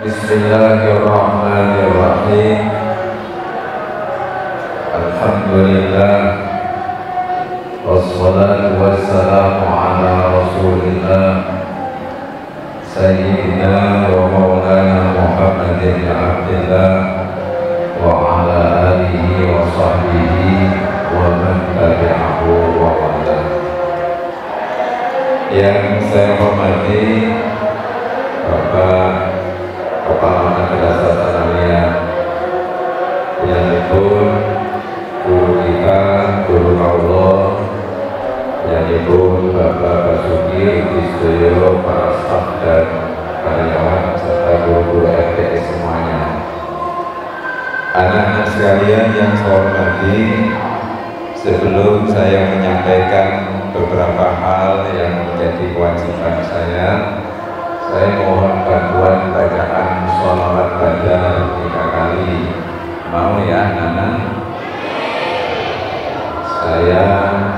Bismillahirrahmanirrahim. Alhamdulillah, wassalatu wassalamu ala rasulillah Sayyidina wa maulana Muhammadin abdillah wa ala alihi wa sahbihi wa man tabi'ahu wa wala. Yang saya hormati Bapak Kepala Madrasah Sanawiyah, yang pun guru kita, guru Allah, yang pun Bapak Basuki, Istiyo, para staf dan karyawan serta guru-guru RTS semuanya. Anak-anak sekalian yang saya hormati, sebelum saya menyampaikan beberapa hal yang menjadi kewajiban saya mohon bantuan bacaan sholawat badar 3 kali. Mau ya Nana? Saya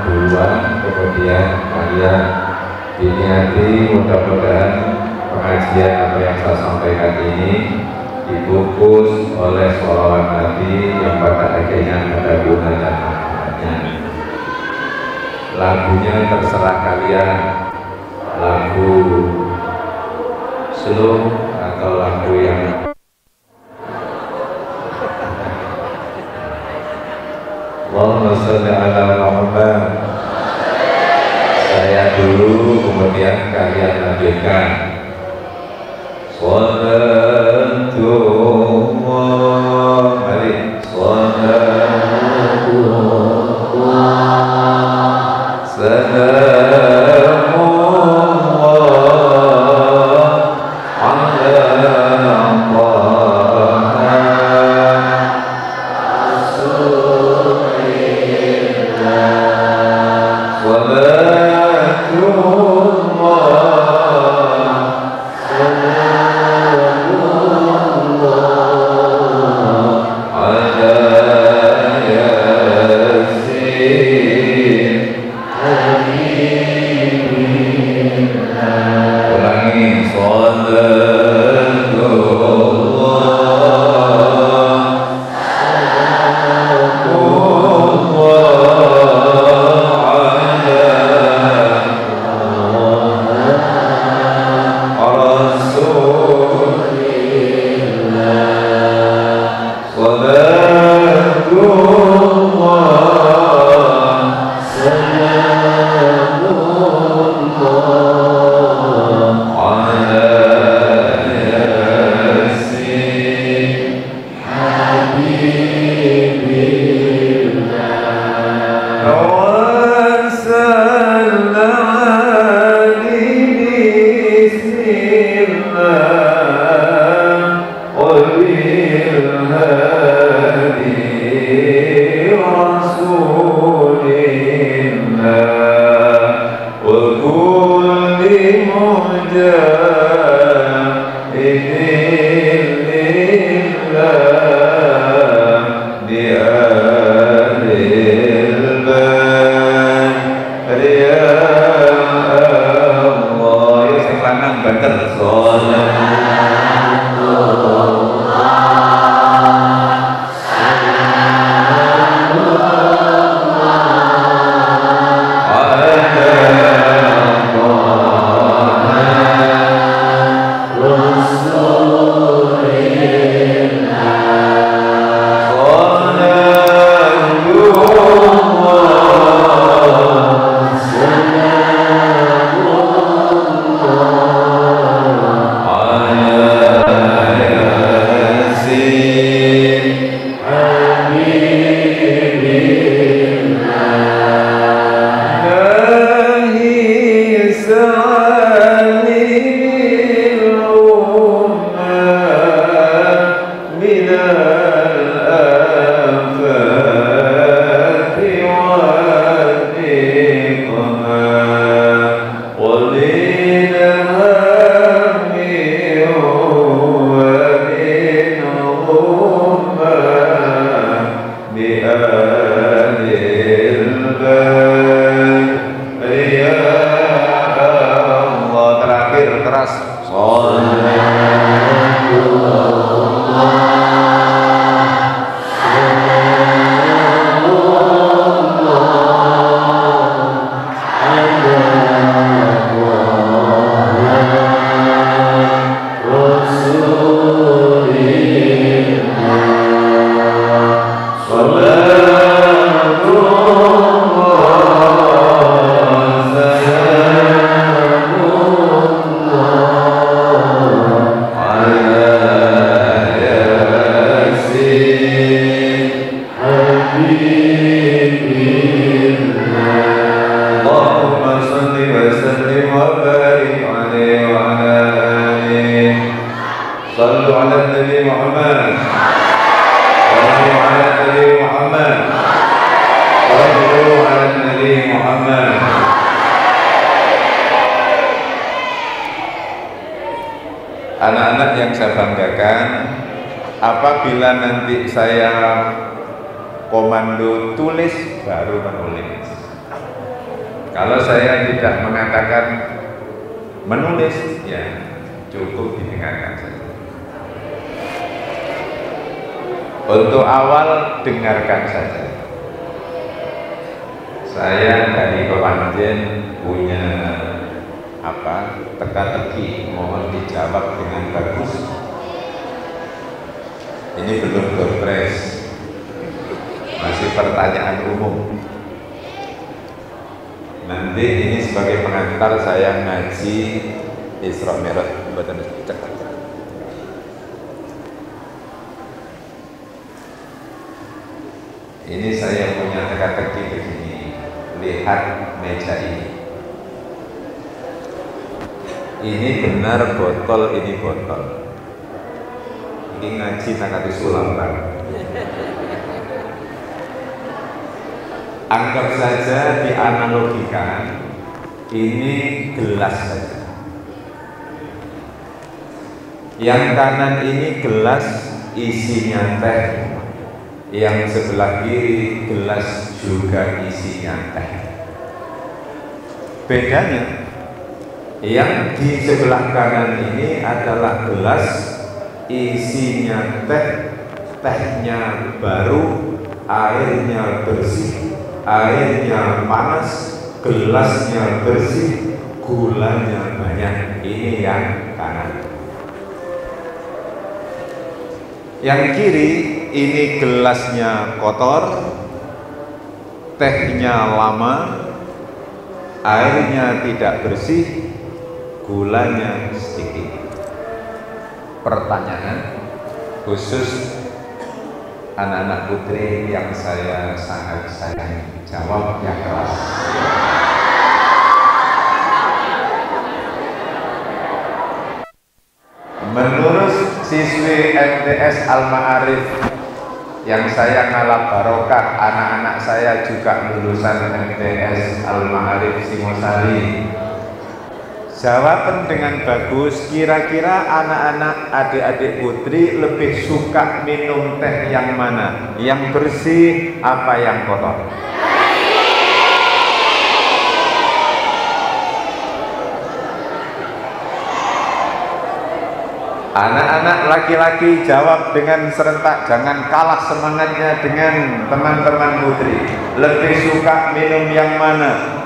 duluan, kemudian kalian diniati. Mudah-mudahan pengajian apa yang saya sampaikan ini dibungkus oleh sholawat Nabi yang pada akhirnya ada guna dan manfaatnya. Lagunya terserah kalian, lagu slow atau lagu yang Allahumma sholli ala Muhammad. Saya dulu, kemudian kalian lanjutkan. Salatullah, mari. Salatullah, salamullah ala Rasul Sallu ala Nabi Muhammad. Sallu ala Nabi Muhammad. Sallu ala Nabi Muhammad. Anak-anak yang saya banggakan, apabila nanti saya komando tulis, baru menulis. Kalau saya tidak mengatakan menulis, ya cukup didengarkan saja. Untuk awal, dengarkan saja. Saya dari Komanjen punya teka-teki, mohon dijawab dengan bagus. Ini belum doorpress, masih pertanyaan umum. Nanti ini sebagai pengantar saya ngaji Isra Mi'raj. Ini saya punya teka-teki begini. Lihat meja ini. Ini benar botol, ini botol. Ini ngaji nakati sulam, Pak. Anggap saja dianalogikan, ini gelas saja. Yang kanan ini gelas isinya teh, yang sebelah kiri gelas juga isinya teh. Bedanya, yang di sebelah kanan ini adalah gelas isinya teh, tehnya baru, airnya bersih, airnya panas, gelasnya bersih, gulanya banyak. Ini yang kanan. Yang kiri ini gelasnya kotor, tehnya lama, airnya tidak bersih, gulanya sedikit. Pertanyaan khusus anak-anak putri yang saya sangat sayangi, jawab yang keras. Menurut siswi MTS Al-Ma'arif yang saya ngalap barokah, anak-anak saya juga lulusan MTS Al-Ma'arif Singosari. Jawaban dengan bagus. Kira-kira anak-anak adik-adik putri lebih suka minum teh yang mana? Yang bersih apa yang kotor? Anak-anak laki-laki jawab dengan serentak, jangan kalah semangatnya dengan teman-teman putri. Lebih suka minum yang mana?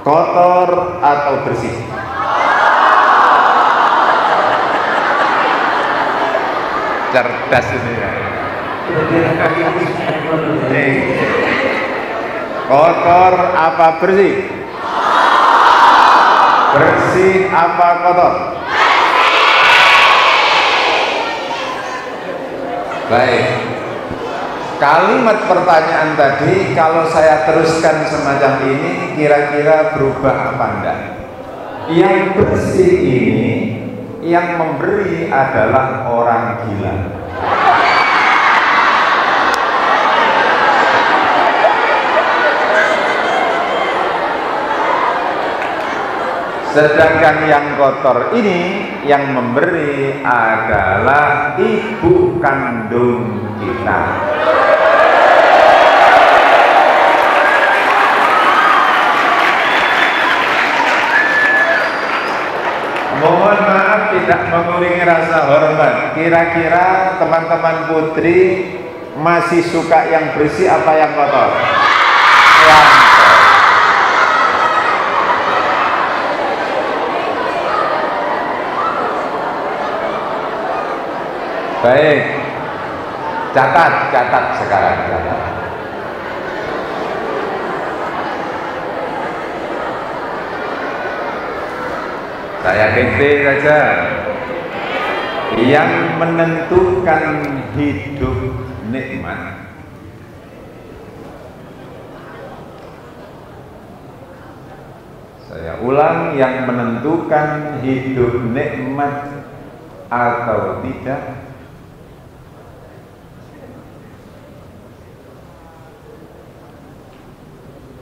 Kotor atau bersih? Cerdas ini ya. Kotor apa bersih? Bersih apa kotor? Baik. Kalimat pertanyaan tadi kalau saya teruskan semacam ini, kira-kira berubah apa enggak? Yang bersih ini, yang memberi adalah orang gila. Sedangkan yang kotor ini, yang memberi adalah ibu kandung kita. Mohon maaf tidak mengurangi rasa hormat. Kira-kira teman-teman putri masih suka yang bersih apa yang kotor? Yang baik, catat sekarang. Saya dikte saja. Yang menentukan hidup nikmat Saya ulang, yang menentukan hidup nikmat atau tidak?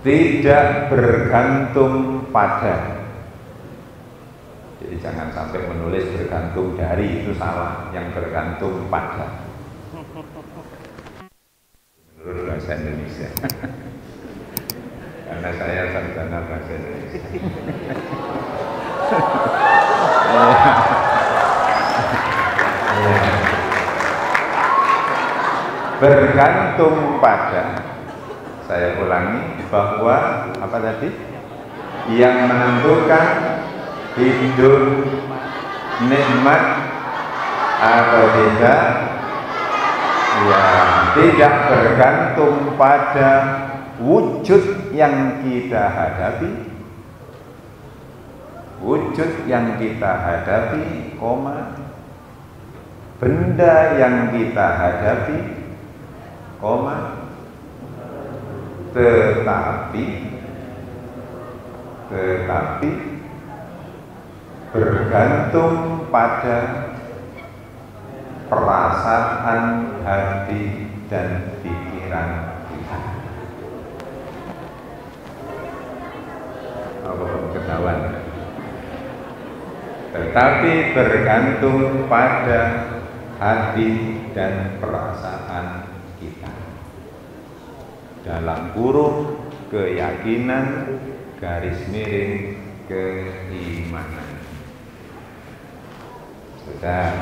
Tidak bergantung pada. Jadi jangan sampai menulis bergantung dari, itu salah. Yang bergantung pada menurut bahasa Indonesia. Karena saya sarjana bahasa Indonesia. Bergantung pada, saya ulangi, bahwa apa tadi? Yang menentukan hidup nikmat atau tidak, ya tidak bergantung pada wujud yang kita hadapi. Wujud yang kita hadapi, benda yang kita hadapi, tetapi bergantung pada perasaan hati dan pikiran kita. Apa ketahuan? Tetapi bergantung pada hati dan perasaan kita. Dalam kurung keyakinan garis miring keimanan. Sudah,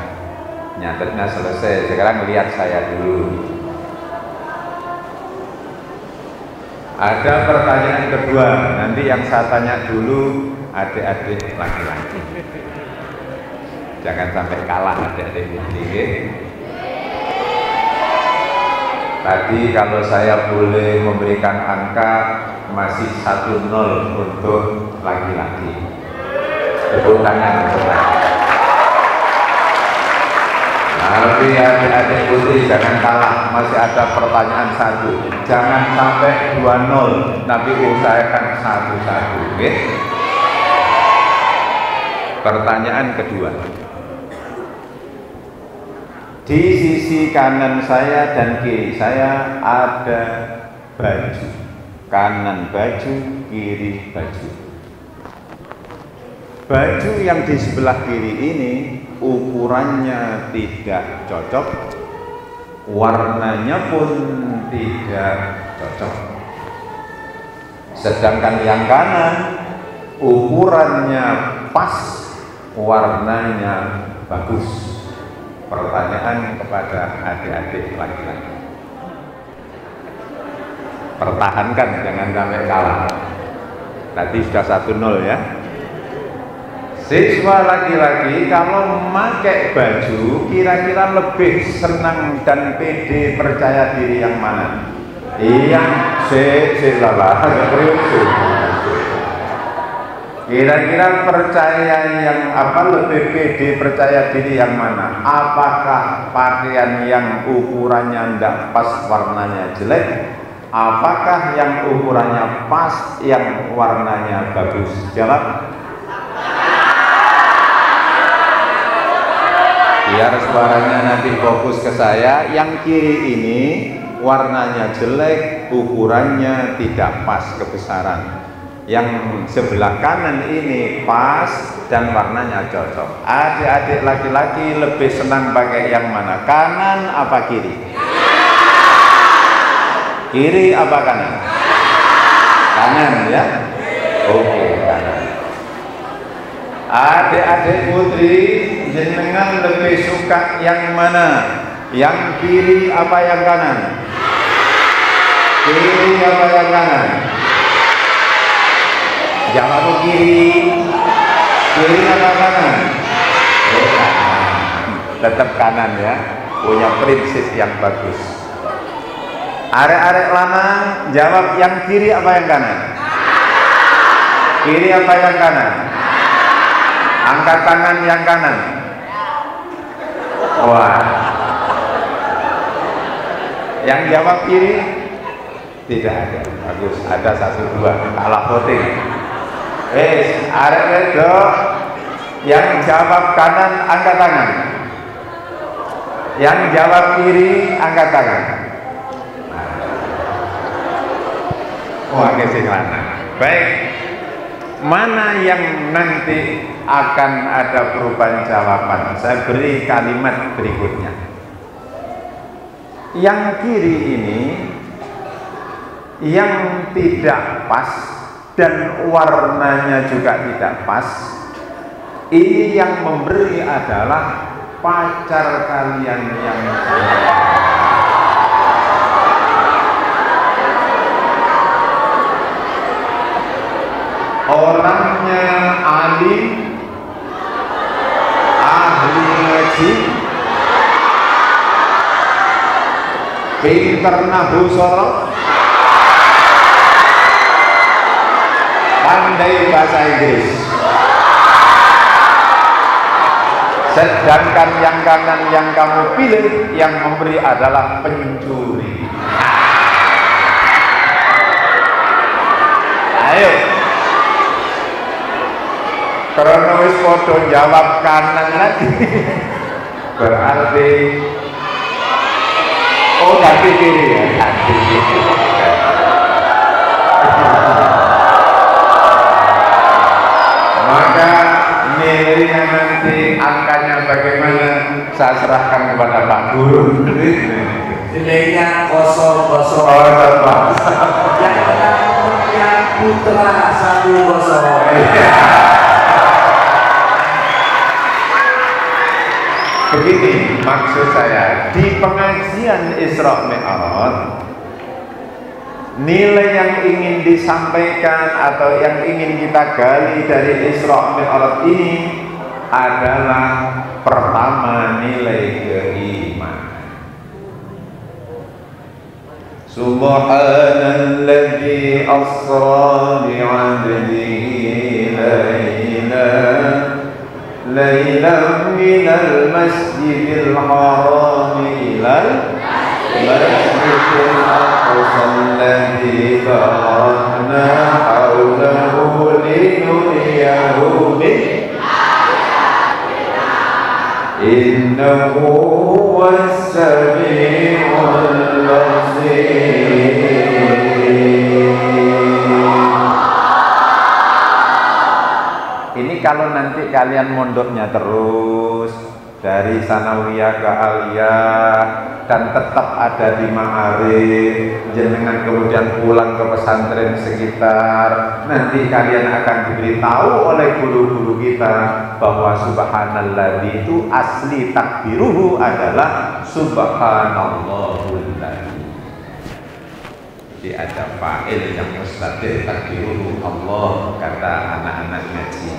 nyatetnya selesai. Sekarang lihat saya dulu. Ada pertanyaan kedua. Nanti yang saya tanya dulu adik-adik laki-laki. Jangan sampai kalah adik-adik putri. Tadi kalau saya boleh memberikan angka masih 1-0 untuk laki-laki. Tepuk tangan. Tapi adik-adik putri jangan kalah, masih ada pertanyaan 1. Jangan sampai 2-0, tapi usahakan 1-1. Okay? Pertanyaan kedua. Di sisi kanan saya dan kiri saya ada baju. Kanan baju, kiri baju. Baju yang di sebelah kiri ini ukurannya tidak cocok, warnanya pun tidak cocok. Sedangkan yang kanan ukurannya pas, warnanya bagus. Pertanyaan kepada adik-adik laki-laki. Pertahankan, jangan sampai kalah. Tadi sudah 1-0 ya. Siswa laki-laki kalau memakai baju kira-kira lebih senang dan pede percaya diri yang mana? Kira-kira percaya yang apa, lebih pede percaya diri yang mana? Apakah pakaian yang ukurannya tidak pas, warnanya jelek? Apakah yang ukurannya pas, yang warnanya bagus? Jawab. Biar suaranya nanti fokus ke saya. Yang kiri ini warnanya jelek, ukurannya tidak pas kebesaran. Yang sebelah kanan ini pas dan warnanya cocok. Adik-adik laki-laki lebih senang pakai yang mana? Kanan apa kiri? Kiri apa kanan? Kanan ya? Oke, kanan. Adik-adik putri, jenengan lebih suka yang mana? Yang kiri apa yang kanan? Kiri apa yang kanan? Jawab kiri. Kiri apa kanan? Oh, kanan. Tetap kanan ya. Punya prinsip yang bagus. Arek-arek lanang jawab yang kiri apa yang kanan? Kiri apa yang kanan? Angkat tangan yang kanan. Wah. Yang jawab kiri tidak ada. Bagus. Ada 1-2. Kalah voting. Arek wedok yang jawab kanan angkat tangan. Yang jawab kiri angkat tangan. Wah, sing lanang. Baik. Mana yang nanti akan ada perubahan jawaban? Saya beri kalimat berikutnya. Yang kiri ini yang tidak pas dan warnanya juga tidak pas, ini yang memberi adalah pacar kalian yang orangnya alim, ahli ngaji, pinter nahu sorok, pandai bahasa Inggris. Sedangkan yang kanan yang kamu pilih yang memberi adalah pencuri. Ayo, karena wis podo jawab kanan lagi, berarti oh ganti kiri ya, ganti kiri. Maka nilainya nanti angkanya bagaimana saya serahkan kepada Pak Guru. Nilainya 0,0. Yang namanya Putra 1-0. Begini maksud saya, di pengajian Isra Mi'raj, nilai yang ingin disampaikan atau yang ingin kita gali dari Isra Mi'raj ini adalah pertama nilai keimanan. Subhanalladzi asra bi'abdihi laylan minal masjidil haram ilal masjidil aqsa alladzi barakna hawlahu linuriyahu min innahu huwas sami'ul basir. Ini kalau nanti kalian mondoknya terus dari sanawiyah ke aliyah dan tetap ada di ma'arif, jenengan kemudian pulang ke pesantren sekitar, nanti kalian akan diberitahu oleh guru-guru kita bahwa subhanalladzi itu asli takbiruhu adalah subhanallahul ladzi. Jadi ada fa'il yang mustatir takbiruhu Allah, kata anak-anak ngaji.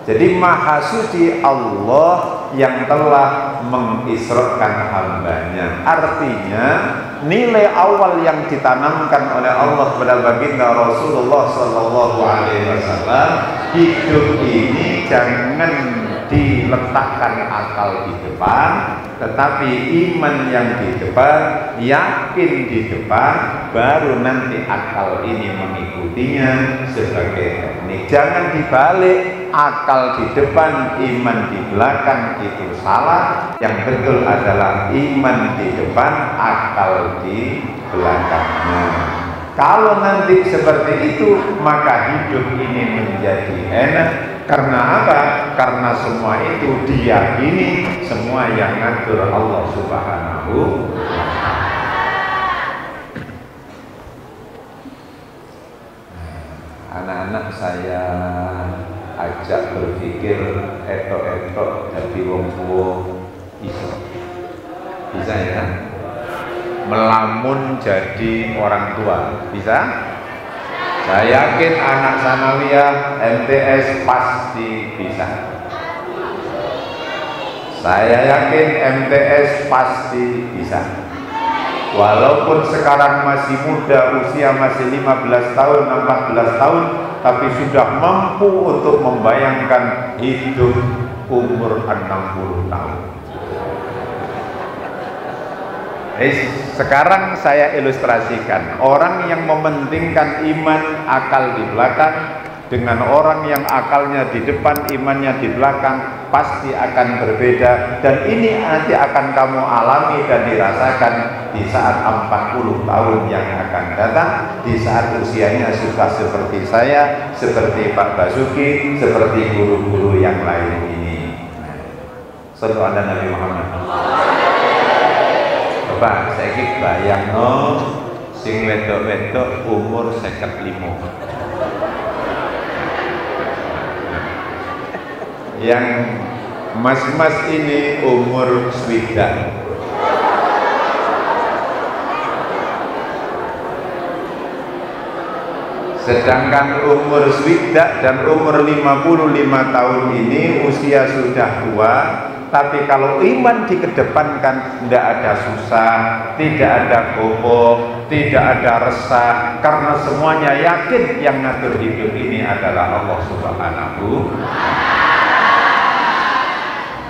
Jadi maha suci Allah yang telah mengisrakan hambanya. Artinya nilai awal yang ditanamkan oleh Allah kepada baginda Rasulullah Sallallahu Alaihi Wasallam, hidup ini jangan diletakkan akal di depan, tetapi iman yang di depan, yakin di depan, baru nanti akal ini mengikutinya sebagai teknik. Jangan dibalik, akal di depan, iman di belakang, itu salah. Yang betul adalah iman di depan, akal di belakangnya. Kalau nanti seperti itu, maka hidup ini menjadi enak. Karena apa? Karena semua itu diyakini, semua yang ngatur Allah Subhanahu wa ta'ala. Anak-anak saya ajak berpikir etok-etok dari wong tua bisa ya, melamun jadi orang tua bisa. Saya yakin anak sanawiyah MTS pasti bisa. Saya yakin MTS pasti bisa. Walaupun sekarang masih muda, usia masih 15 tahun, 14 tahun, tapi sudah mampu untuk membayangkan hidup umur 60 tahun. Sekarang saya ilustrasikan, orang yang mementingkan iman, akal di belakang, dengan orang yang akalnya di depan, imannya di belakang, pasti akan berbeda. Dan ini nanti akan kamu alami dan dirasakan di saat 40 tahun yang akan datang, di saat usianya sudah seperti saya, seperti Pak Basuki, seperti guru-guru yang lain ini. Sallu ala Nabi Muhammad. Bapak, saya bayang sing wedok-wedok umur 55. Yang mas-mas ini umur swidak. Sedangkan umur swidak dan umur 55 tahun ini usia sudah tua. Tapi kalau iman dikedepankan, tidak ada susah, tidak ada gobok, tidak ada resah, karena semuanya yakin yang ngatur hidup ini adalah Allah Subhanahu.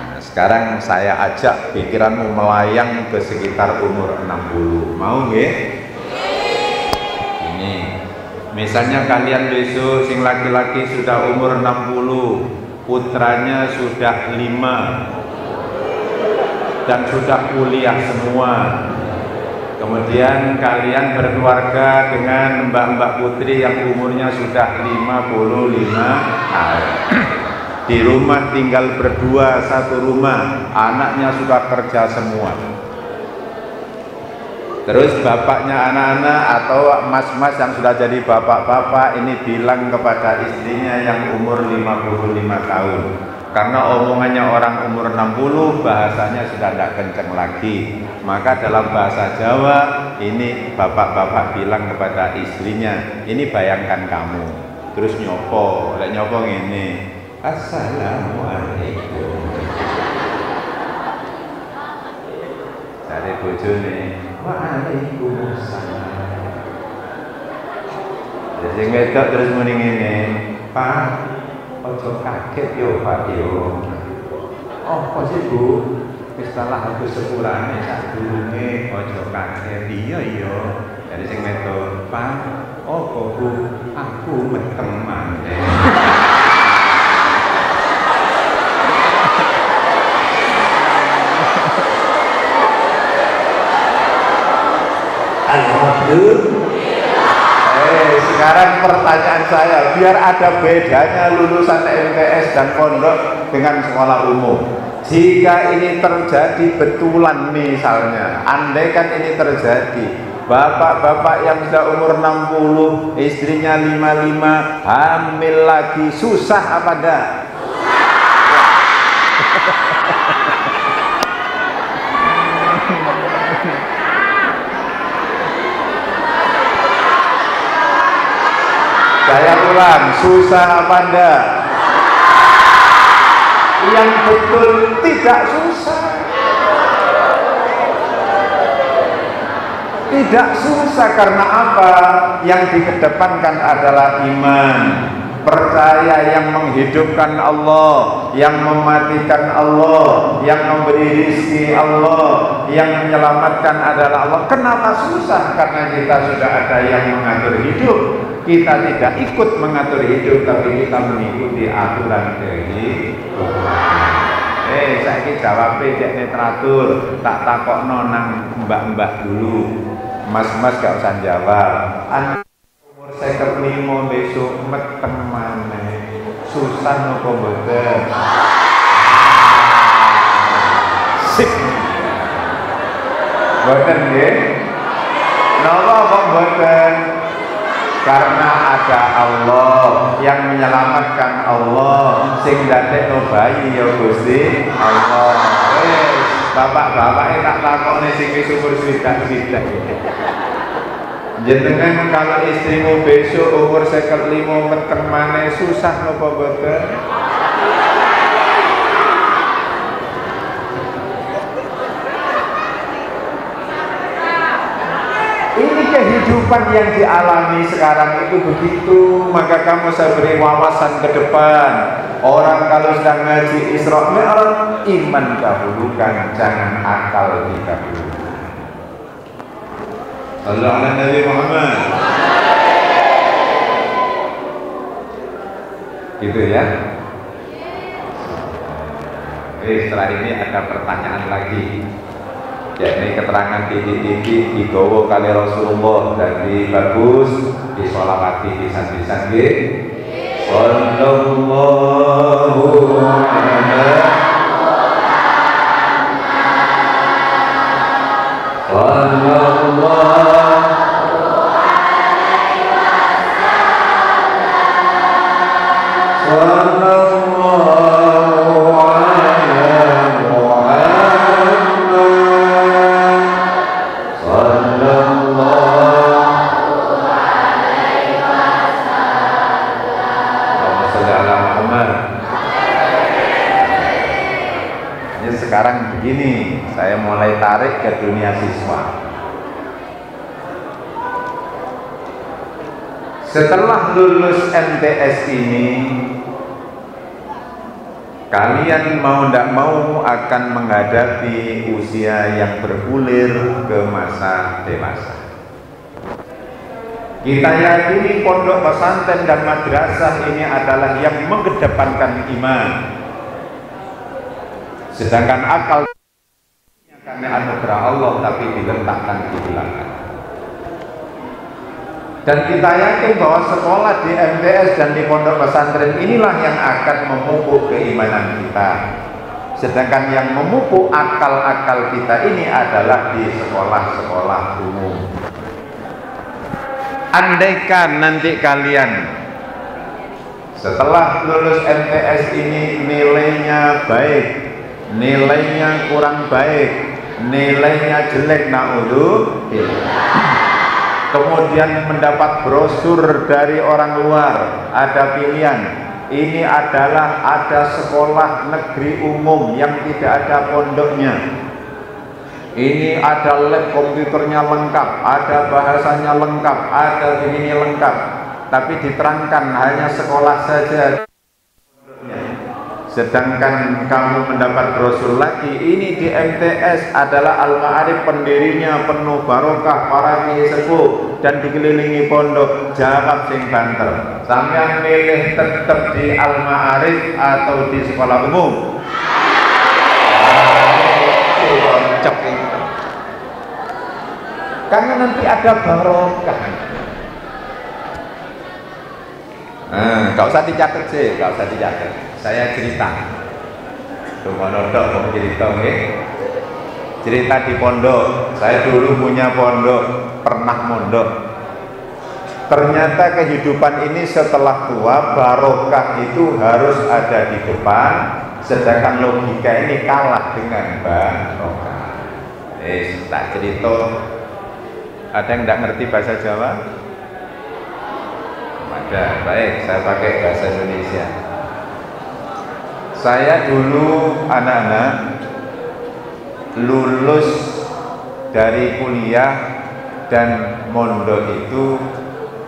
Nah, sekarang saya ajak pikiranmu melayang ke sekitar umur 60. Mau nggih? Ini, misalnya kalian besok sing laki-laki sudah umur 60, putranya sudah 5 dan sudah kuliah semua. Kemudian kalian berkeluarga dengan mbak-mbak putri yang umurnya sudah 55 tahun. Di rumah tinggal berdua satu rumah, anaknya sudah kerja semua. Terus bapaknya anak-anak atau mas-mas yang sudah jadi bapak-bapak ini bilang kepada istrinya yang umur 55 tahun. Karena omongannya orang umur 60 bahasanya sudah tidak kenceng lagi. Maka dalam bahasa Jawa ini bapak-bapak bilang kepada istrinya, ini bayangkan kamu. Terus nyopo, nyopo ini. Assalamualaikum. Dari bojone, waalaikumsalam. Jadi wedok terus muni ngene, Pak, ojo kaget yo Pak yo. Oh, kok sih Bu? Wis salah aku sepurane sak durunge ojo kaget. Iya iya. Jadi sing wedok, Pak, oh kok Bu, aku meteng maneh. Alhamdulillah. Sekarang pertanyaan saya, biar ada bedanya lulusan MTS dan pondok dengan sekolah umum. Jika ini terjadi betulan misalnya, andaikan ini terjadi, bapak-bapak yang sudah umur 60, istrinya 55, hamil lagi, susah apa enggak? Saya ulang, susah apa enggak? Yang betul tidak susah. Tidak susah karena apa? Yang dikedepankan adalah iman, percaya yang menghidupkan Allah, yang mematikan Allah, yang memberi rezeki Allah, yang menyelamatkan adalah Allah. Kenapa susah? Karena kita sudah ada yang mengatur hidup. Kita tidak ikut mengatur hidup, tapi kita mengikuti aturan dari Tuhan. Saiki jawabe cek neteratur, tak takokno nang mbak-mbak dulu. Mas-mas gak usah jawab. Anak umur 55 besok meteng maneh. Susah nopo mboten? Sip. Mboten nggih? Napa kok mboten? Karena ada Allah yang menyelamatkan Allah, sing dadekno bayi ya Gusti Allah. Bapak-bapak tak takokne sing wis umur swidak-swidak. Jenengan kalau istrimu besok umur 55 meteng maneh susah napa boten? Kehidupan yang dialami sekarang itu begitu, maka kamu saya beri wawasan ke depan. Orang kalau sedang ngaji Isra Mi'raj, iman dahulukan, jangan akal didahulukan. Allah ala Nabi Muhammad. Gitu ya. Oke, setelah ini ada pertanyaan lagi, yakni keterangan titik-titik digawa kali Rasulullah dari bagus disolawati pisan-pisan nggih. Sallallahu alaihi Sekarang begini, saya mulai tarik ke dunia siswa. Setelah lulus MTS ini, kalian mau tidak mau akan menghadapi usia yang bergulir ke masa dewasa. Kita yakini pondok pesantren dan madrasah ini adalah yang mengedepankan iman. Sedangkan akal karena anugerah Allah tapi diletakkan di belakang. Dan kita yakin bahwa sekolah di MTS dan di pondok pesantren inilah yang akan memupuk keimanan kita. Sedangkan yang memupuk akal-akal kita ini adalah di sekolah-sekolah umum. Andaikan nanti kalian setelah lulus MTS ini nilainya baik, nilainya kurang baik, nilainya jelek, naudzubillah. Kemudian mendapat brosur dari orang luar, ada pilihan. Ini adalah ada sekolah negeri umum yang tidak ada pondoknya. Ini ada lab komputernya lengkap, ada bahasanya lengkap, ada begini lengkap. Tapi diterangkan hanya sekolah saja. Sedangkan kamu mendapat brosur lagi, ini di MTS adalah Al-Ma'arif, pendirinya penuh barokah, para kiai sepuh dan dikelilingi pondok. Jawab sing banter, sampean milih tetap di Al-Ma'arif atau di sekolah umum? Cep itu. Karena nanti ada barokah. Gak usah dicatat sih, gak usah dicatat. Saya cerita. Tunggu dok, cerita nggih. Cerita di pondok. Saya dulu punya pondok, pernah mondok. Ternyata kehidupan ini setelah tua, barokah itu harus ada di depan, sedangkan logika ini kalah dengan barokah. Tak cerita. Ada yang tidak ngerti bahasa Jawa? Ada. Baik, saya pakai bahasa Indonesia. Saya dulu anak-anak lulus dari kuliah dan mondok itu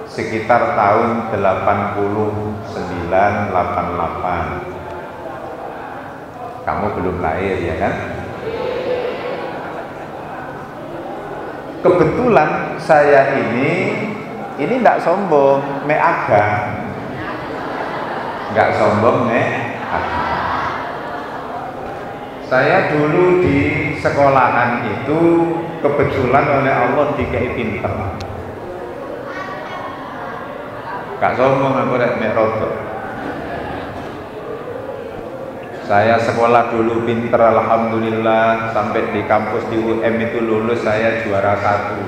sekitar tahun 89-88. Kamu belum lahir ya kan? Kebetulan saya ini tidak sombong, agak nggak sombong agak. Saya dulu di sekolahan itu kebetulan oleh Allah dikai pinter. Gak sombong aku rek mek rodok. Saya sekolah dulu pinter, alhamdulillah, sampai di kampus di UM itu lulus saya juara 1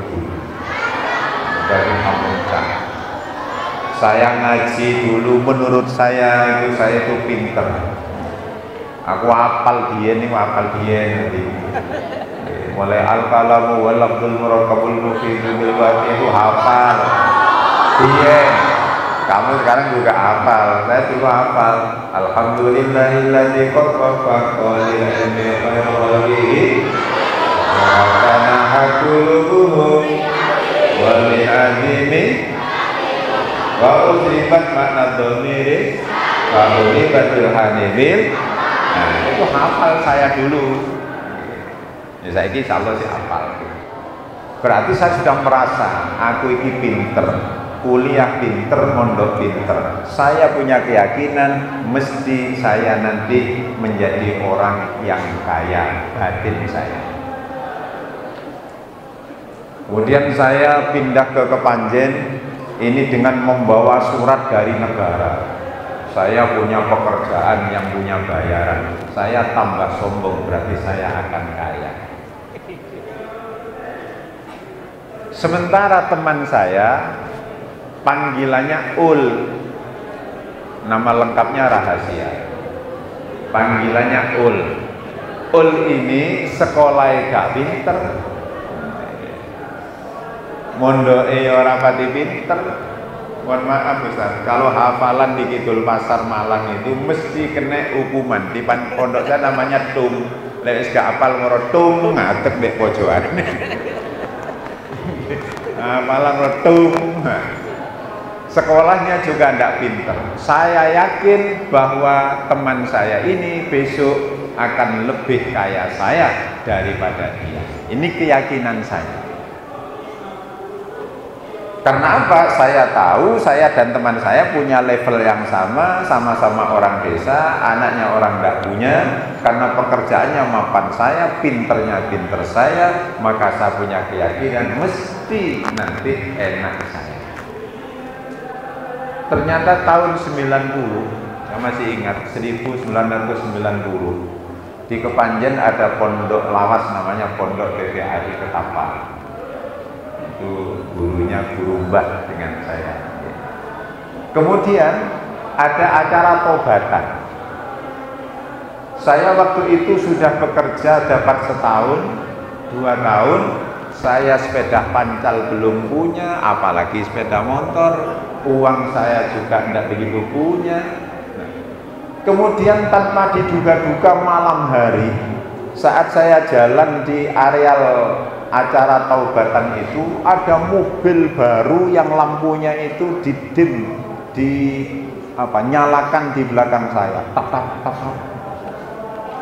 dari Hamungka. Saya ngaji dulu, menurut saya itu pinter. Aku hafal biyen niku, hafal biyen. Mulai al-qalamu wal lafzul murakabul mufidul bil waqi itu hafal. Biyen. Kamu sekarang juga hafal. Saya dulu hafal. Alhamdulillahilladzi qad waffaqa lil ilmi khairu walihi. Wa kana hakuluhu wa li azimi wa usribat makna dhamiri wa ulibatul hanibil. Nah, itu hafal saya dulu. Ya saya ini insya Allah sih hafal. Berarti saya sudah merasa aku ini pinter. kuliah pinter, mondok pinter. Saya punya keyakinan mesti saya nanti menjadi orang yang kaya, batin saya. Kemudian saya pindah ke Kepanjen ini dengan membawa surat dari negara. Saya punya pekerjaan yang punya bayaran. Saya tambah sombong, berarti saya akan kaya. Sementara teman saya panggilannya Ul, nama lengkapnya rahasia. Panggilannya Ul. Ul ini sekolah gak pinter, mondoke ora pati pinter. Mohon maaf Ustaz, kalau hafalan di Kidul Pasar Malang itu mesti kena hukuman. Di pondok saya namanya tum. Lek wis gak hafal ngoro tum ngadeg nek pojokan. Malang tum. Sekolahnya juga ndak pinter. Saya yakin bahwa teman saya ini besok akan lebih kaya saya daripada dia. Ini keyakinan saya. Karena apa? Saya tahu saya dan teman saya punya level yang sama, sama-sama orang desa, anaknya orang nggak punya. Karena pekerjaannya mapan saya, pinternya pinter saya, maka saya punya keyakinan mesti nanti enak saya. Ternyata tahun 90, saya masih ingat 1990, di Kepanjen ada pondok lawas namanya Pondok TPAI Ketapang. Itu gurunya guru Mbah dengan saya. Kemudian ada acara tobatan. Saya waktu itu sudah bekerja dapat setahun, 2 tahun. Saya sepeda pancal belum punya, apalagi sepeda motor. Uang saya juga tidak begitu punya. Kemudian tanpa diduga-duga malam hari, saat saya jalan di areal acara taubatan itu, ada mobil baru yang lampunya itu nyalakan di belakang saya. Tak.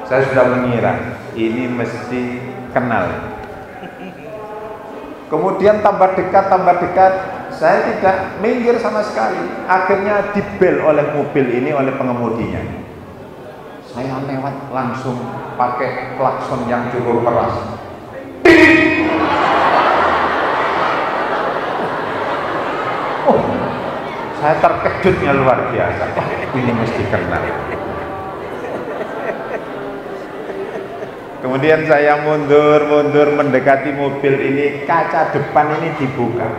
Saya sudah mengira ini mesti kenal. Kemudian tambah dekat, saya tidak minggir sama sekali. Akhirnya dibel oleh mobil ini, oleh pengemudinya. Saya lewat langsung pakai klakson yang cukup keras. Oh, saya terkejutnya luar biasa. Ini mesti kenal. Kemudian saya mundur mendekati mobil ini, kaca depan ini dibuka.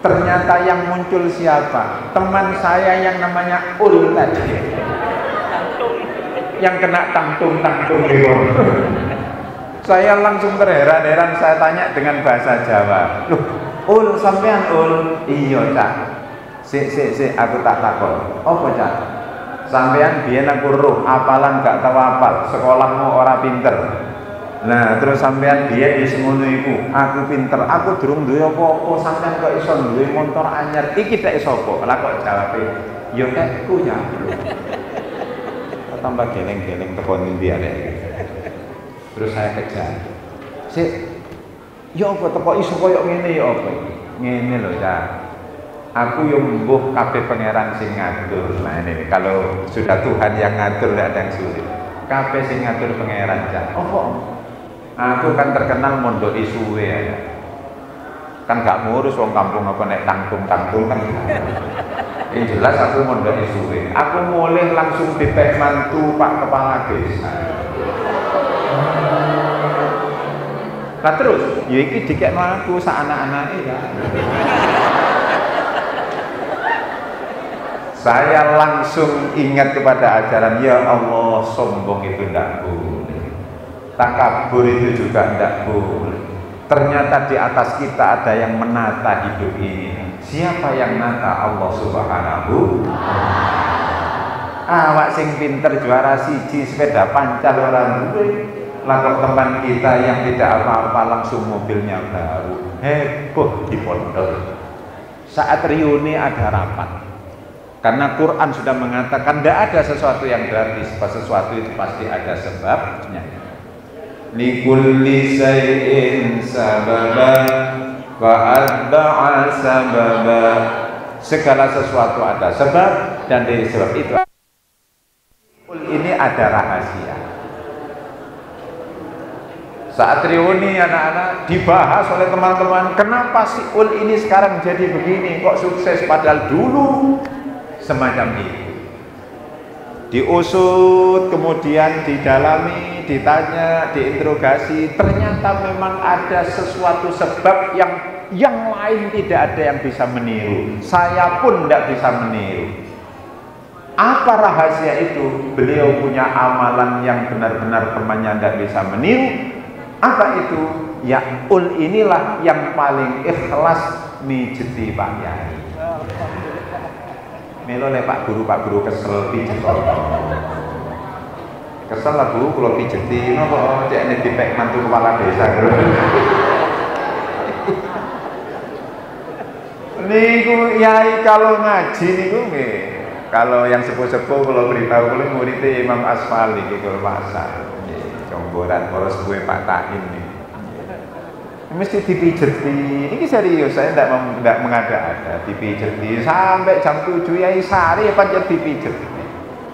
Ternyata yang muncul siapa? Teman saya yang namanya Ul tadi, yang kena tangtung di mobil. Saya langsung terheran-heran, saya tanya dengan bahasa Jawa. Loh, Ul, sampean Ul? Iya, Cak. Sik, aku tak takon. Apa, Cak? Sampean biyen aku roh, apalan gak tahu apal, sekolahmu ora pinter. Nah, terus sampean biyen wis ngono iku, aku pinter, aku durung duwe apa-apa, sampean kok iso duwe motor anyar. Iki tak sapa? Lah kok jawabe, ya tekku ya. Tambah geleng-geleng teko ndi arek. Terus saya kejar. Sik, ya apa teko iso koyo ngene ya apa iki? Ngene lho, Cak. Aku yo mbuh kabeh pangeran sing ngatur. Nah ini kalau sudah Tuhan yang ngatur tidak ada yang sulit. Kabeh sing ngatur pangeran, Cak. Oh, aku kan terkenal mondok isuwe ya. Kan gak ngurus wong kampung apa nek tangtung kan. Yang jelas aku mondok isuwe. Aku mulai langsung dipek mantu Pak Kepala Desa. Nah terus, ya iki dikekno aku sak anak-anake ya. Saya langsung ingat kepada ajaran, ya Allah, sombong itu tidak boleh, takabur itu juga tidak boleh. Ternyata di atas kita ada yang menata hidup ini. Siapa yang nata? Allah Subhanahu. Awak sing pinter juara siji sepeda pancal orang duwe. Lakok teman kita yang tidak apa-apa langsung mobilnya baru. Heboh di pondok. Saat reuni ada rapat. Karena Quran sudah mengatakan tidak ada sesuatu yang gratis, sesuatu itu pasti ada sebabnya. Likulli shay'in sababan wa atba'a sababa. Segala sesuatu ada sebab, dan dari sebab itu ini ada rahasia. Saat reuni anak-anak dibahas oleh teman-teman, kenapa si Ul ini sekarang jadi begini, kok sukses padahal dulu semacam itu. Diusut, kemudian didalami, ditanya, diinterogasi, ternyata memang ada sesuatu sebab yang lain tidak ada yang bisa meniru. Saya pun tidak bisa meniru. Apa rahasia itu? Beliau punya amalan yang benar-benar temannya tidak bisa meniru. Apa itu? Ya, Ul inilah yang paling ikhlas mijeti Pak Yai. Melo nek Pak Guru kesel pijet. Kesel lah Bu, kalau pijeti napa cek nek dipek mantu kepala desa. Niku Yai kalau ngaji niku nggih. Kalau yang sepuh-sepuh kalau beritahu kula muridnya Imam Asfali iki kalau pasar. Comboran poros gue Pak Tahin nih. Mesti dipijeti. Ini serius, saya tidak mengada-ada. Dipijeti sampai jam 7 ya sehari panjang dipijeti.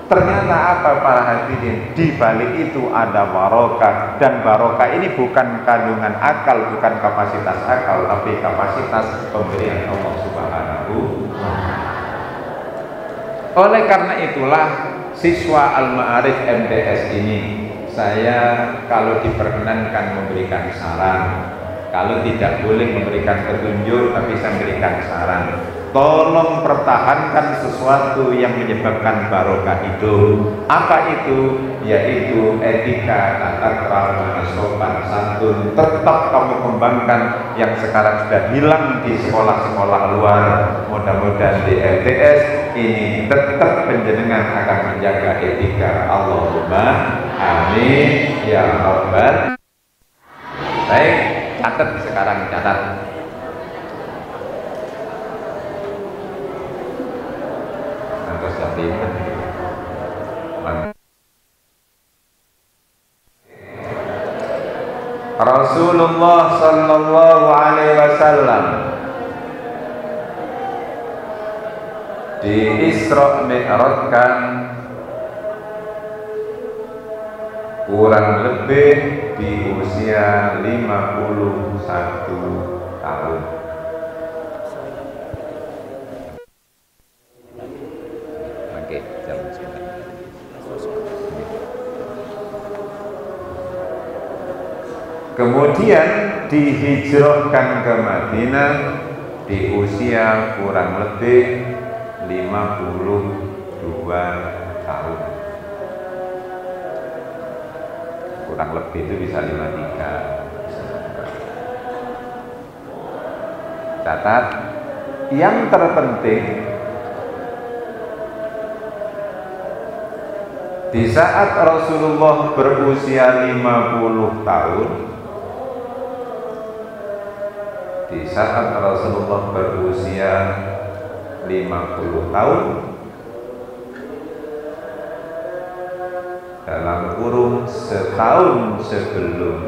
Ternyata apa para hadirin? Di balik itu ada barokah, dan barokah ini bukan kandungan akal, bukan kapasitas akal, tapi kapasitas pemberian Allah Subhanahu. Oleh karena itulah siswa Al-Ma'arif MTS ini, saya kalau diperkenankan memberikan saran, kalau tidak boleh memberikan petunjuk, tapi saya memberikan saran. Tolong pertahankan sesuatu yang menyebabkan barokah itu. Apa itu? Yaitu etika, tata krama, sopan santun. Tetap kamu kembangkan yang sekarang sudah hilang di sekolah-sekolah luar. Mudah-mudahan di LTS ini tetap penjenengan akan menjaga etika. Allahumma amin ya rabbal. Baik, catat sekarang, catat. Rasulullah sallallahu alaihi wasallam di Isra Mi'rajkan kurang lebih di usia 51 tahun. Oke, jalan sebentar. Kemudian dihijrahkan ke Madinah di usia kurang lebih 52 tahun. Kurang lebih itu bisa 53. Catat, yang terpenting di saat Rasulullah berusia 50 tahun, di saat Rasulullah berusia 50 tahun, dalam kurun setahun sebelum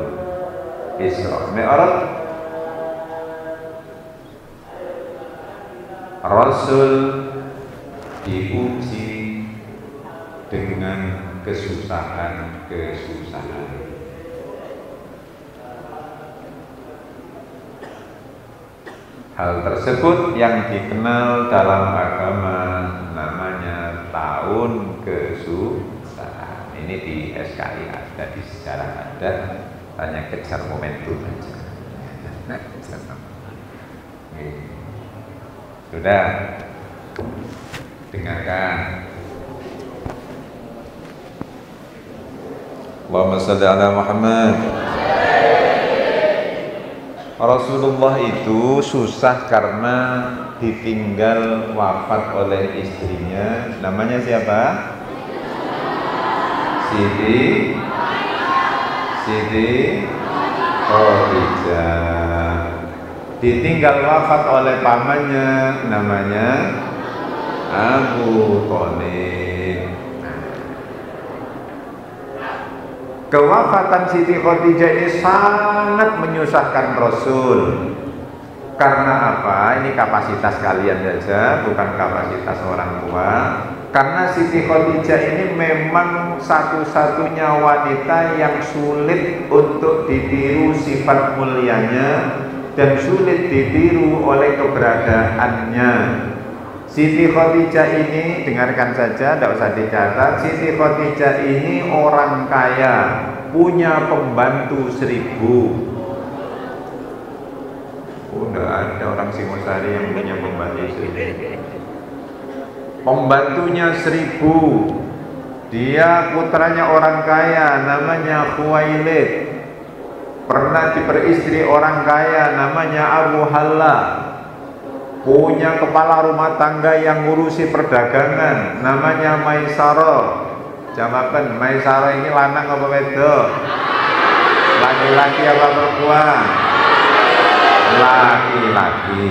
Isra Mi'raj, Rasul diuji dengan kesusahan-kesusahan. Hal tersebut yang dikenal dalam agama namanya tahun kesusahan. Ini di SKI ada, di sejarah ada, hanya kejar momentum aja. Sudah, dengarkan. Allahumma shalli ala Muhammad. Rasulullah itu susah karena ditinggal wafat oleh istrinya. Namanya siapa? Siti Khadijah. Ditinggal wafat oleh pamannya, namanya Abu Thalib. Kewafatan Siti Khadijah ini sangat menyusahkan Rasul. Karena apa? Ini kapasitas kalian saja, bukan kapasitas orang tua. Karena Siti Khadijah ini memang satu-satunya wanita yang sulit untuk ditiru sifat mulianya dan sulit ditiru oleh keberadaannya. Siti Khadijah ini, dengarkan saja, tidak usah dicatat. Siti Khadijah ini orang kaya, punya pembantu 1000. Udah ada orang Singosari yang punya pembantu 1000. Pembantunya 1000. Dia putranya orang kaya, namanya Khuwailid. Pernah diperistri orang kaya, namanya Abu Halla. Punya kepala rumah tangga yang ngurusi perdagangan, namanya Maisarah. Jawaban, Maisarah ini lanang apa wedok? Laki-laki apa perempuan? Laki-laki.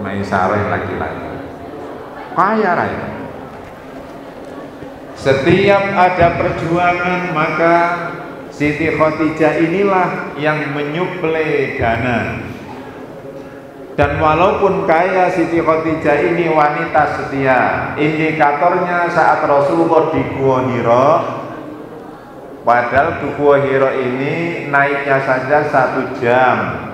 Maisarah laki-laki. Kaya raya. Setiap ada perjuangan maka Siti Khadijah inilah yang menyuplai dana. Dan walaupun kaya, Siti Khadijah ini wanita setia. Indikatornya saat Rasulullah di Gua Hira, padahal di Gua Hira ini naiknya saja 1 jam,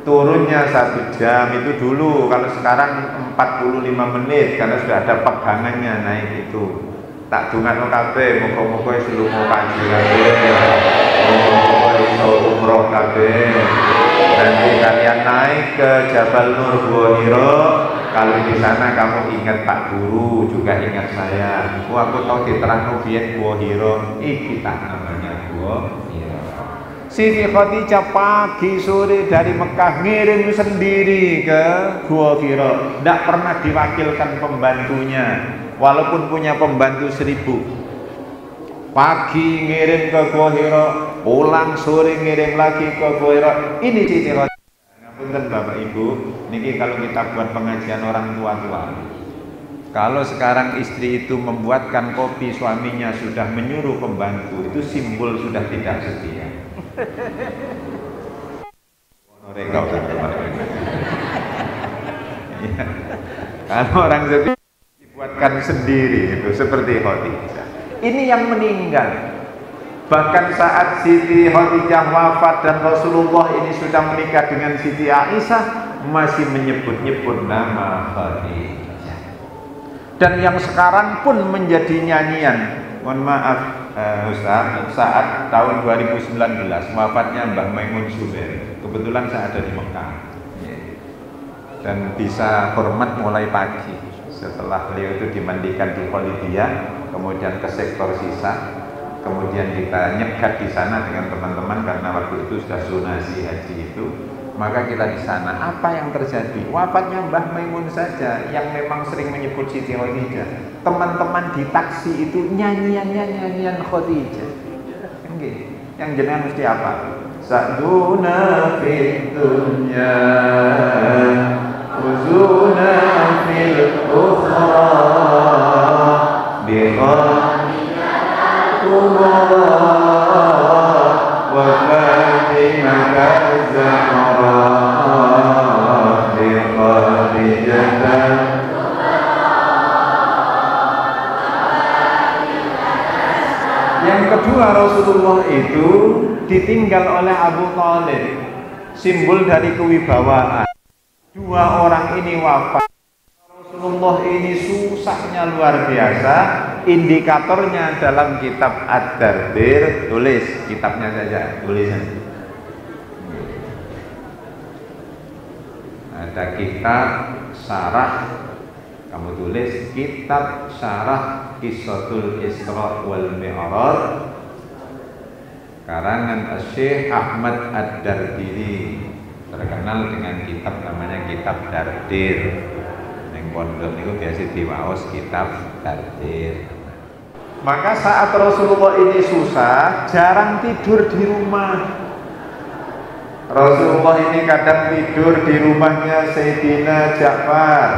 turunnya 1 jam. Itu dulu, kalau sekarang 45 menit karena sudah ada pegangannya naik itu. Tak dungan kabeh, muga-muga iso kaji kabeh, muga-muga iso umroh kabeh. Nanti kalian naik ke Jabal Nur Gua Hira, kalau di sana kamu ingat Pak Guru, juga ingat saya. Aku tahu diterangno biyen Gua Hira, iki tak namanya Gua Hira. Siti Khadijah pagi sore dari Mekah ngirim sendiri ke Gua Hira, tidak pernah diwakilkan pembantunya. Walaupun punya pembantu 1000, pagi ngirim ke Gua Hira, pulang sore ngirim lagi ke Gua Hira. Ini Siti Khadijah. Ngapunten Bapak Ibu, niki kalau kita buat pengajian orang tua-tua. Kalau sekarang istri itu membuatkan kopi, suaminya sudah menyuruh pembantu, itu simbol sudah tidak setia. Kalau orang setia buatkan sendiri itu seperti Khadijah. Ini yang meninggal. Bahkan saat Siti Khadijah wafat dan Rasulullah ini sudah menikah dengan Siti Aisyah, masih menyebut-nyebut nama Khadijah. Dan yang sekarang pun menjadi nyanyian. Mohon maaf Ustaz, saat tahun 2019 wafatnya Mbah Maimun Zubair. Kebetulan saya ada di Mekah. Dan bisa hormat mulai pagi. Setelah beliau itu dimandikan di Khalidiyah, kemudian ke sektor sisa, kemudian kita nyegat di sana dengan teman-teman karena waktu itu sudah zonasi haji itu, maka kita di sana. Apa yang terjadi? Wafatnya Mbah Maimun saja yang memang sering menyebut Siti Khadijah. Teman-teman di taksi itu nyanyian Khadijah. Yang jenengan mesti apa? Sa'duna fid dunya uzuna fil ukhra biqadinakumullah wa fatimah az-zahra biqadijatan. Yang kedua, Rasulullah itu ditinggal oleh Abu Thalib, simbol dari kewibawaan. Dua orang ini wafat, Rasulullah ini susahnya luar biasa. Indikatornya dalam kitab Ad-Dardir, tulis kitabnya saja, tulisan. Ada kitab syarah, kamu tulis kitab syarah Qissatul Isra wal Mi'raj karangan Syekh Ahmad Ad-Dardiri, terkenal dengan kitab namanya Kitab Dardir. Ning pondok niku biasa diwaos Kitab Dardir. Maka saat Rasulullah ini susah, jarang tidur di rumah. Rasulullah ini kadang tidur di rumahnya Sayyidina Ja'far.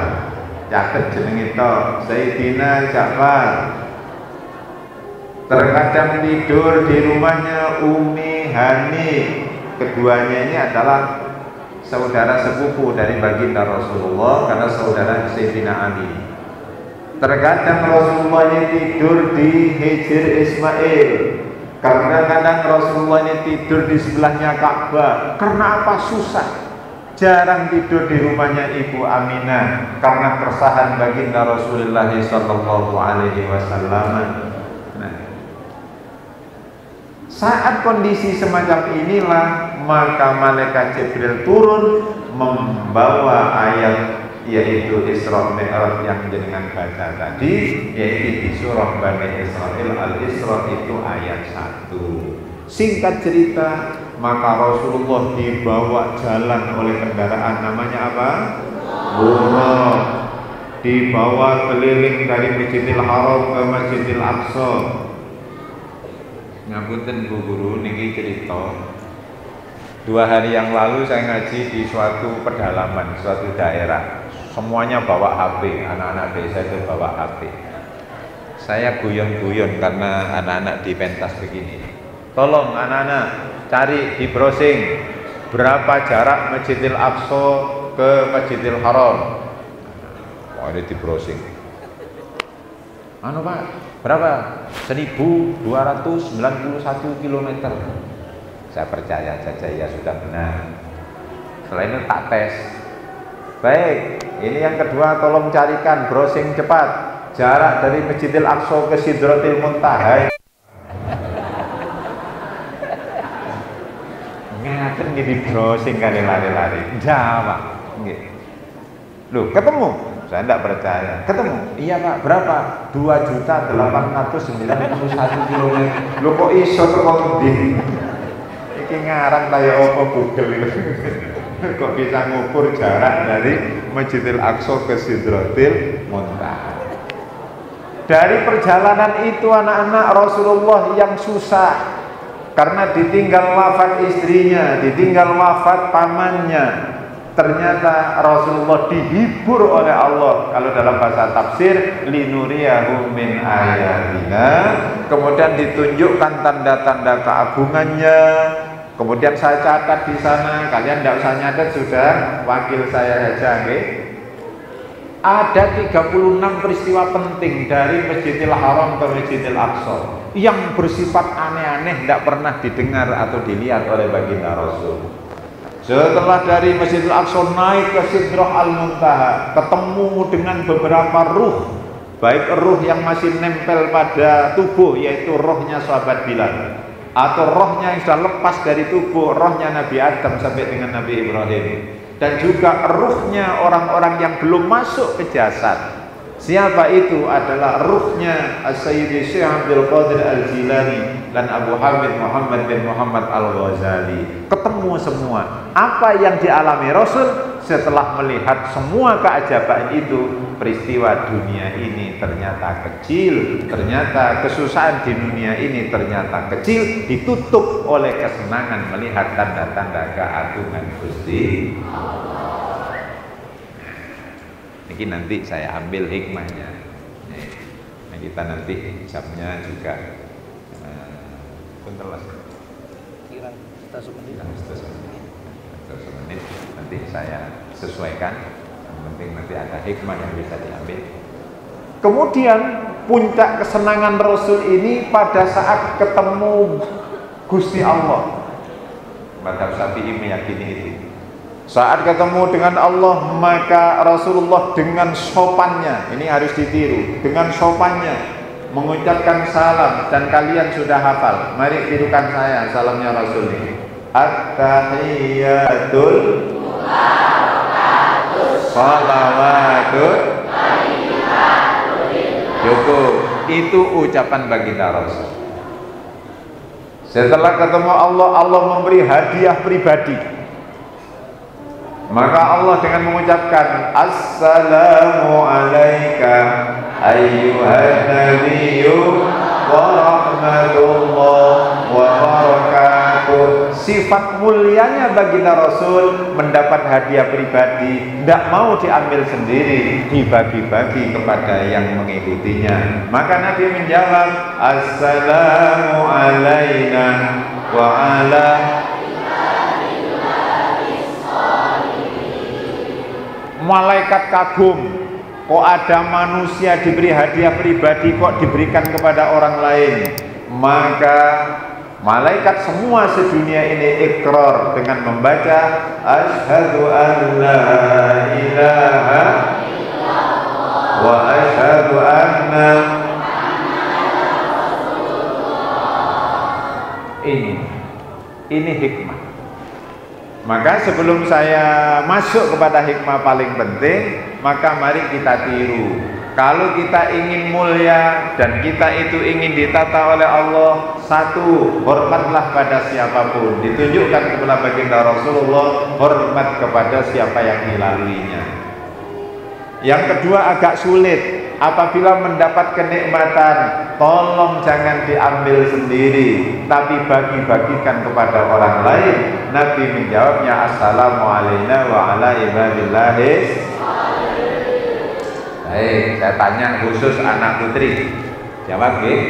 Catet jeneng itu Sayyidina Ja'far. Terkadang tidur di rumahnya Umi Hani. Keduanya ini adalah saudara sepupu dari baginda Rasulullah, karena saudara Sayyidina Ali. Terkadang Rasulullah ini tidur di Hijr Ismail, kadang-kadang Rasulullah ini tidur di sebelahnya Ka'bah. Karena apa? Susah. Jarang tidur di rumahnya Ibu Aminah karena keresahan baginda Rasulullah sallallahu alaihi wasallam. Nah, saat kondisi semacam inilah maka malaikat Jibril turun membawa ayat, yaitu Isra Mi'raj yang jenengan baca tadi, yaitu di surah Bani Israil Al-Isra itu ayat 1. Singkat cerita, maka Rasulullah dibawa jalan oleh kendaraan namanya apa? Buraq. Dibawa keliling dari Masjidil Haram ke Masjidil Aqsa. Ngapunten Bu Guru, niki cerita 2 hari yang lalu saya ngaji di suatu pedalaman, suatu daerah. Semuanya bawa HP, anak-anak desa itu bawa HP. Saya guyon-guyon karena anak-anak di pentas begini. Tolong anak-anak cari di browsing berapa jarak Masjidil Aqsa ke Masjidil Haram. Wah, ini di browsing. Anu Pak, berapa? 1291 km. Saya percaya saja ya sudah benar. Setelah itu tak tes. Baik, ini yang kedua, tolong carikan browsing cepat jarak dari Masjidil Aqsa ke Sidratil Muntaha. Ngaten di browsing kali lari-lari. Jawab. Nggih. Loh, ketemu? Saya tidak percaya. Ketemu? Iya Pak, berapa? 2.891 km. Loh kok iso kok ndi? Iki ngarang kaya apa Google itu. Kok bisa ngukur jarak dari Masjidil Aqsa ke Sidratil Muntaha. Dari perjalanan itu anak-anak Rasulullah yang susah karena ditinggal wafat istrinya, ditinggal wafat pamannya. Ternyata Rasulullah dihibur oleh Allah. Kalau dalam bahasa tafsir, linuriyahu min ayatina, kemudian ditunjukkan tanda-tanda keagungannya. Kemudian saya catat di sana, kalian tidak usah nyatet, sudah wakil saya saja, okay? Ada 36 peristiwa penting dari Masjidil Haram ke Masjidil Aqsa yang bersifat aneh-aneh, tidak pernah didengar atau dilihat oleh baginda Rasul. Setelah dari Masjidil Aqsa naik ke Sidrah Al-Muntaha, ketemu dengan beberapa ruh, baik ruh yang masih nempel pada tubuh, yaitu rohnya sahabat Bilal, atau rohnya yang sudah lepas dari tubuh, rohnya Nabi Adam sampai dengan Nabi Ibrahim, dan juga ruhnya orang-orang yang belum masuk ke jasad. Siapa itu? Adalah ruhnya As-Sayyidi Syekh Abdul Qadir Al-Jilani dan Abu Hamid Muhammad bin Muhammad Al-Ghazali. Ketemu semua. Apa yang dialami Rasul setelah melihat semua keajaiban itu? Peristiwa dunia ini ternyata kecil, ternyata kesusahan di dunia ini ternyata kecil, ditutup oleh kesenangan melihat tanda-tanda keagungan Gusti Allah. Ini nanti saya ambil hikmahnya. Nah, kita nanti hisabnya juga puntelas. Kira menit nanti saya sesuaikan. Yang penting nanti ada hikmah yang bisa diambil. Kemudian puncak kesenangan Rasul ini pada saat ketemu Gusti Allah. Madzhab Syafi'i meyakini itu. Saat ketemu dengan Allah, maka Rasulullah dengan sopannya, ini harus ditiru, dengan sopannya mengucapkan salam, dan kalian sudah hafal. Mari tirukan saya salamnya Rasul ini. At-tahiyyatul salawatul. Cukup, itu ucapan baginda Rasul. Setelah ketemu Allah, Allah memberi hadiah pribadi. Maka Allah dengan mengucapkan Assalamu alaika ayyuhan nabiyyu wa rahmatullah wa barakatuh. Sifat mulianya baginda Rasul mendapat hadiah pribadi, tidak mau diambil sendiri, dibagi-bagi kepada yang mengikutinya. Maka Nabi menjawab Assalamu alaina wa ala malaikat kagum, kok ada manusia diberi hadiah pribadi kok diberikan kepada orang lain. Maka malaikat semua sedunia ini ikrar dengan membaca asyhadu an la ilaha wa asyhadu anna. Ini hikmah. Maka sebelum saya masuk kepada hikmah paling penting, maka mari kita tiru. Kalau kita ingin mulia dan kita itu ingin ditata oleh Allah, satu, hormatlah pada siapapun. Ditunjukkan kepada baginda Rasulullah, hormat kepada siapa yang dilaluinya. Yang kedua agak sulit. Apabila mendapat kenikmatan, tolong jangan diambil sendiri, tapi bagi-bagikan kepada orang lain. Nabi menjawabnya, assalamualaikum wa ala ibadillahis. Baik, saya tanya khusus anak putri. Jawab nggih.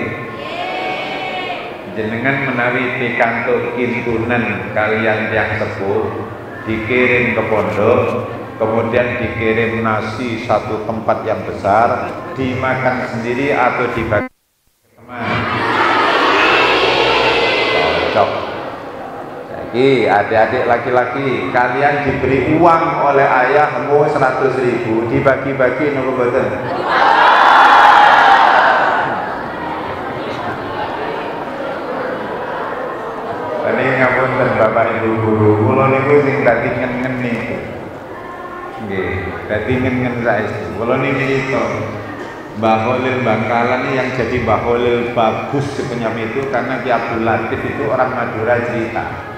Jenengan menawi pikantuk kintunan kalian yang sepuh dikirim ke pondok, kemudian dikirim nasi satu tempat yang besar, dimakan sendiri atau dibagi teman? Cocok. Jadi adik-adik laki-laki, kalian diberi uang oleh ayahmu 100.000, dibagi-bagi nopo boten? Ini ngapunten Bapak Ibu guru, kula niku sing dadi ngen-ngen niku. Nggih, dadi ngen-ngen saestu. Kula niki itu Mbah Holil Bangkalan ini yang jadi Mbah Holil bagus sepenyam itu karena Ki Abdul Latif itu orang Madura cerita.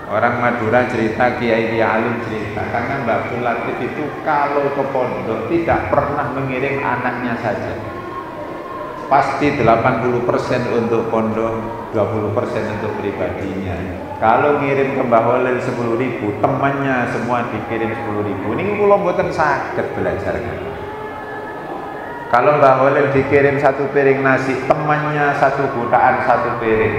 Orang Madura cerita, Kiai Alim cerita, karena Mbah Abdul Latif itu kalau ke pondok tidak pernah mengirim anaknya saja. Pasti 80% untuk pondok, 20% untuk pribadinya. Kalau ngirim ke Mbah Holil 10.000, temannya semua dikirim 10.000. Ini kula mboten saged belajar. Kalau Mbah Holil dikirim 1 piring nasi, temannya 1 butaan 1 piring.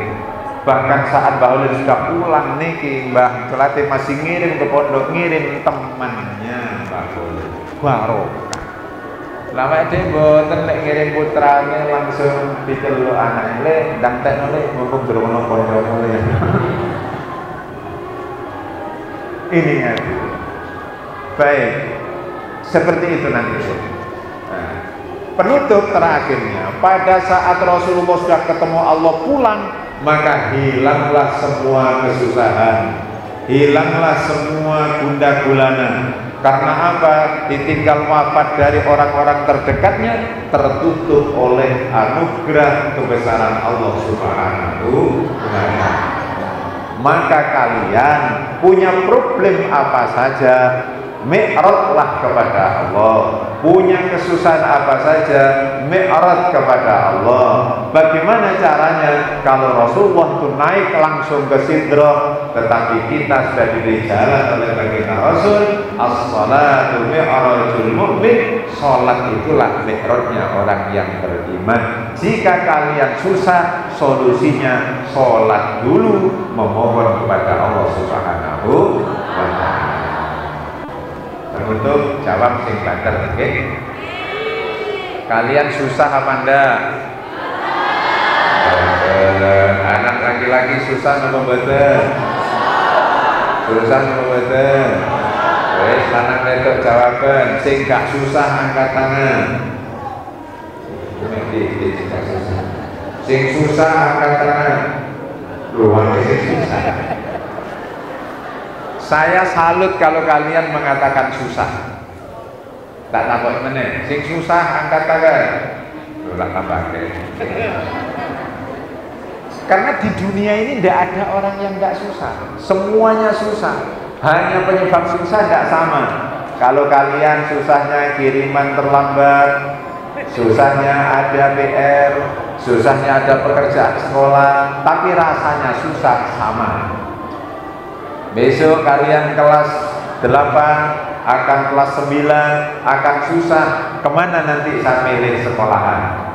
Bahkan saat Mbah Holil sudah pulang niki, Mbah Latif masih ngirim ke pondok, ngirim temannya Mbah Holil. Barokah. Lama itu mboten nek ngirim putrane langsung diceluk anake, "Le, ndang tekno le, mumpung durung pondok le." Ini ya. Baik. Seperti itu nanti. Nah, penutup terakhirnya, pada saat Rasulullah sudah ketemu Allah pulang, maka hilanglah semua kesusahan, hilanglah semua gundah gulana. Karena apa? Ditinggal wafat dari orang-orang terdekatnya, tertutup oleh anugerah kebesaran Allah Subhanahu wa ta'ala. Maka kalian punya problem apa saja, mi'radlah kepada Allah. Punya kesusahan apa saja, mi'rad kepada Allah. Bagaimana caranya? Kalau Rasulullah itu naik langsung ke Sidrah, tetapi kita sudah diberi jalan oleh baginda Rasul, as-salatu mi'rajul mu'min. Salat itulah mi'radnya orang yang beriman. Jika kalian susah, solusinya salat dulu, memohon kepada Allah Subhanahu wa ta'ala. Untuk jawab sing banter, oke? Kalian susah apa enggak? Anak laki-laki susah apa mboten? Susah apa mboten? Wes lanang wedok jawaban, sing gak susah angkat tangan. Sing susah angkat tangan. Luang sing susah. Saya salut kalau kalian mengatakan susah. Tak takut meneh. Sing susah angkat tangan. Tak tambah. Karena di dunia ini tidak ada orang yang tidak susah. Semuanya susah. Hanya penyebab susah tidak sama. Kalau kalian susahnya kiriman terlambat, susahnya ada PR, susahnya ada pekerjaan sekolah, tapi rasanya susah sama. Besok kalian kelas 8 akan kelas 9 akan susah. Kemana nanti saya milih sekolahan?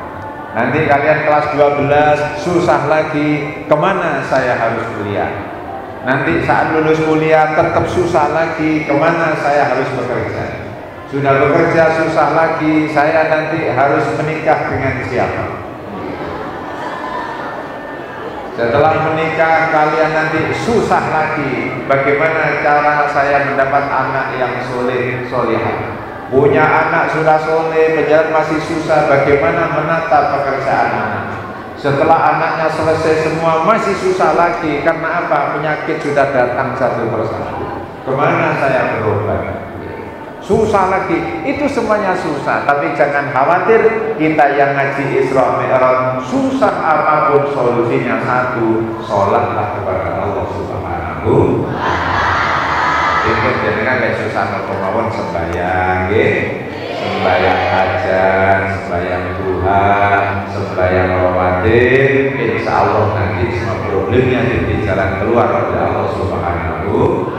Nanti kalian kelas 12 susah lagi. Kemana saya harus kuliah? Nanti saat lulus kuliah tetap susah lagi, kemana saya harus bekerja? Sudah bekerja susah lagi, saya nanti harus menikah dengan siapa? Setelah menikah kalian nanti susah lagi, bagaimana cara saya mendapat anak yang soleh solehah? Punya anak sudah soleh, berjalan masih susah, bagaimana menata pekerjaan anak? Setelah anaknya selesai semua masih susah lagi, karena apa? Penyakit sudah datang satu persatu. Kemana saya berobat? Susah lagi, itu semuanya susah. Tapi jangan khawatir, kita yang ngaji Isra Mi'raj, susah apapun solusinya satu, sholatlah kepada Allah Subhanahu. Itu jenengan lek susah napa mawon sembahyang nggih. Sembahyang hajat, sembahyang duha, sembahyang Ramadan, insya Allah nanti semua problemnya jadi jalan keluar oleh Allah Subhanahu.